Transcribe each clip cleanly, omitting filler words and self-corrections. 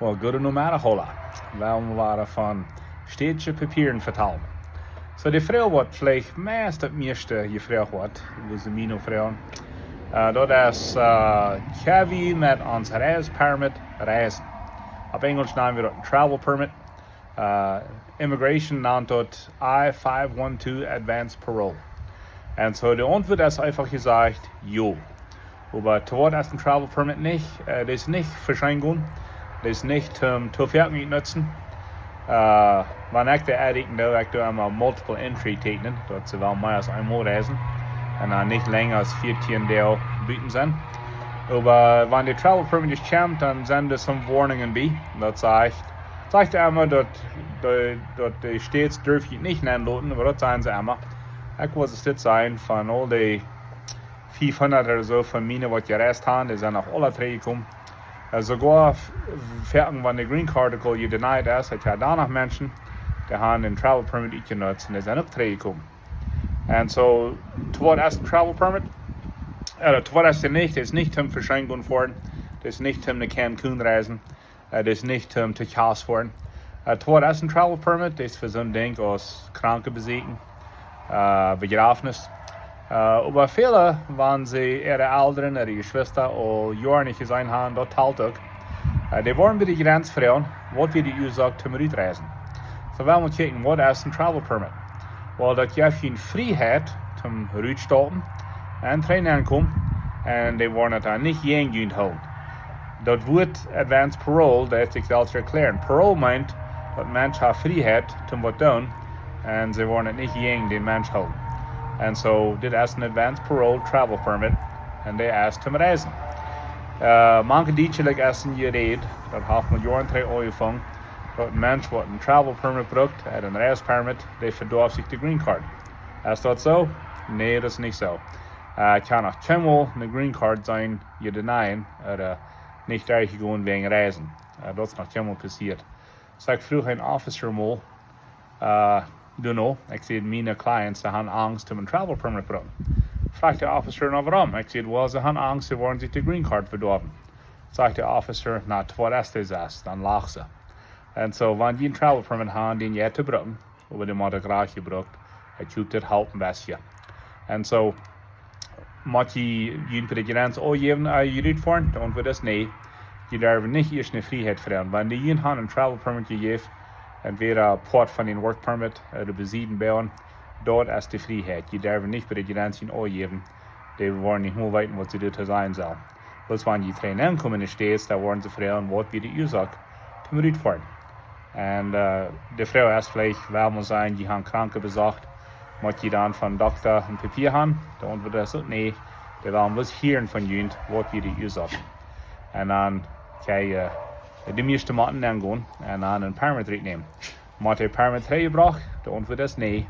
Well, good no matter hola. Wel, we waren van steedje papieren vertalen. So die vrouw wat vielleicht meest het meeste gevraagd wordt, was de mino vrouw. Dat is, kan we met ons reispermit reizen? Op Engels nemen we dat een travel permit. Immigration nennt dat I-512 Advance Parole. Und so die Antwort ist einfach gesagt, jo. Aber dort ist ein Travel Permit nicht, das ist nicht für Scheingehen, das ist nicht zum Verkehr nutzen. Wenn ich da erreichen will, ich da immer Multiple Entry tekenen, dort sie wel mehr als einmal reisen und dann nicht länger als 14 Tage bieten sind. Aber wenn der Travel Permit ist kommt, dann sind das some Warnungen bei. Das sagt immer, dass die Städte dürfen ich nicht nennen lassen, aber das sagen sie immer. Ich was es jetzt sein, von all die 500 oder so von mir, was gereist haben, die sind auch alle drei gekommen. Sogar fertig, wenn die Green Card je denied ist, ich habe da noch Menschen, die haben den Travel Permit genutzt und die sind auch drei gekommen. Und so, was ist ein Travel Permit? Was ist nicht? Das ist nicht zum Verschenken fahren, das ist nicht zum Cancun reisen, das ist nicht zum Texas fahren. Was ist ein Travel Permit? Das ist für so ein Ding aus Kranke besiegen. Begrafenis. Aber viele, wenn sie ihre Eltern, ihre Geschwister oder Jahre nicht gesehen haben, dort halt auch, die wollen bei der Grenze fragen, was wir die Ursache zum Rückreisen. So wenn wir gucken, was ist ein Travel Permit? Weil das gibt ihnen Freiheit zum Rückstarten und Training kommen und die wollen das nicht jeden halten. Das wird Advance Parole, das ich selbst erklären. Parole meint, dass Menschen haben Freiheit zum was tun, und sie wollen nicht gegen den Mensch halten. Und so, das ist ein Advance Parole Travel Permit und der ist zum Reisen. Manche Deutsche essen geredet, das hat mit Jahren 3 angefangen, dass ein Mensch, der ein Travel Permit braucht, hat ein Reispermit, der verdarf sich die Green Card. Ist das so? Nee, das ist nicht so. Kann auch keinmal eine Green Card sein, je denyen, oder nicht durchgegangen wegen Reisen. Das ist noch keinmal passiert. Sagt früher ein Officer mal, ich sehe meine Clients, die haben Angst, um ein Travel Permit zu brauchen. Fragt der Officer noch warum? Ich sehe, well, sie haben Angst, sie wollen sich die Green Card verdorben. Sagt der Officer, na, was ist das? Dann lacht sie. Und so, wenn die ein Travel Permit haben, den je zu brauchen, oder die man gerade gebraucht, tut das halt ein bisschen. Und so, muss ich ihnen für die Grenze auch geben, ihr fahren, dann wird das nicht. Die dürfen nicht erst eine Freiheit verlieren. Wenn die ihnen ein Travel Permit gegeben, entweder Port von den Work Permit oder besieden bauen, dort ist die Freiheit. Die dürfen nicht bei den Grenzen angeben. Die wollen nicht mehr wissen, was sie dort sein sollen. Bloß wenn die Trainer kommen in die Städte, da wollen sie fragen, was wir die Ursache zum Rückfahren. Und die Frau ist vielleicht, wer muss sein, die haben Kranke besucht, muss die dann von Doktor ein Papier haben. Dann wird das so, nee, die wollen was hören von ihnen, was wir die Ursache. Und dann kann die meisten Monaten dann gehen und dann ein Permit nehmen. Wenn ihr Permit gebracht, dann wird das nicht.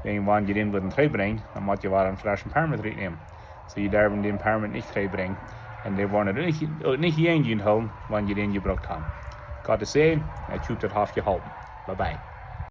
Wenn ihr den würden bringen, dann müsst ihr einen frischen Permit nehmen. So ihr dürfen den Permit nicht bringen. Und die wollen nicht hingehen, wenn ihr den gebraucht habt. Gott sehen, tut das gehalten. Bye bye.